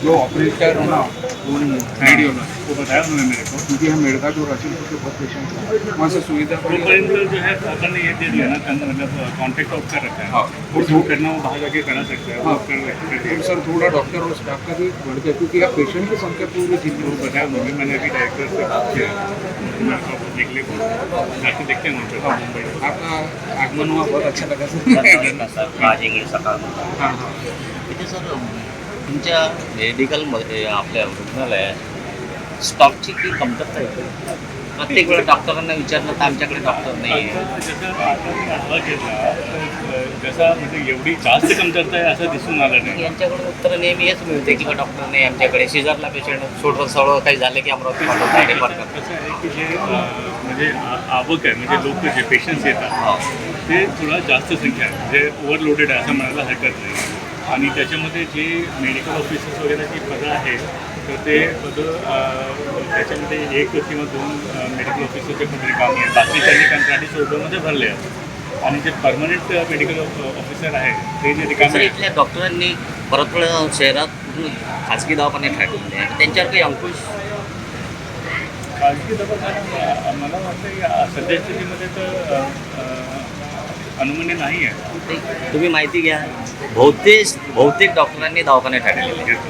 जो ऑपरेटर है ना रेडियोलॉजी वो बताया उन्होंने मेरे को, क्योंकि हम मेड़घाट और राजनपुर के बहुत पेशेंट हैं, वहाँ से सुविधा पड़ी है। जो है अपन ने ये दे दिया ना मतलब कॉन्टैक्ट ऑफ कर रखा है। हाँ वो जो करना वो बाहर जाके करा सकता है। हाँ वो कर दिया। तो सर थोड़ा डॉक्टर और स्टाफ का भी बढ़ गया, क्योंकि अब पेशेंट की संख्या पूरी जितनी वो बताया उन्होंने, मैंने अभी डायरेक्टर से बात किया निकले जाके देखते हैं उनके मुंबई। आपका आगमन हुआ बहुत अच्छा लगा सर। सर आज इंग्लिश सकाळ हाँ हाँ इथे सर तुमच्या मेडिकलमध्ये आपल्या रुग्णालयात स्टॉकची की कमतरता आहे? प्रत्येक वेळा डॉक्टरांना विचारलं तर आमच्याकडे डॉक्टर नाही आहे. जसं आपण आवाज घेतला जसा म्हणजे एवढी जास्त कमतरता आहे असं दिसून आलं नाही. यांच्याकडून उत्तर नेहमी हेच मिळते की डॉक्टर नाही आमच्याकडे. सिझरला पेशंट सोडवं सवळं काही झालं की अमरावती पाठवतात रेफर करतात. कसं आहे की जे म्हणजे आवक आहे म्हणजे लोक जे पेशंट्स येतात ते थोडा जास्त संख्या आहे, म्हणजे ओव्हरलोडेड आहे असं म्हणायला हरकत नाही. आणि त्याच्यामध्ये जे मेडिकल ऑफिसर्स वगैरेची पदं आहेत तर ते पदं त्याच्यामध्ये 1 किंवा 2 मेडिकल ऑफिसरचे पद रिकामी आहेत. बाकीच्यांनी कंत्राटी स्वरूपामध्ये भरले आहेत. आणि जे परमनंट मेडिकल ऑफिसर आहेत ते जे सर रिकामे आहेत इथल्या डॉक्टरांनी परत शहरात खाजगी दवाखाने टाकलेले आहे त्यांच्यावर काही अंकुश खाजगी दवाखाना मला वाटतं या सध्या स्थितीमध्ये तर अनुमन्य नाही आहे. तुम्ही माहिती घ्या. बहुतेक डॉक्टरांनी दवाखाने टाकलेले आहेत. घेतो.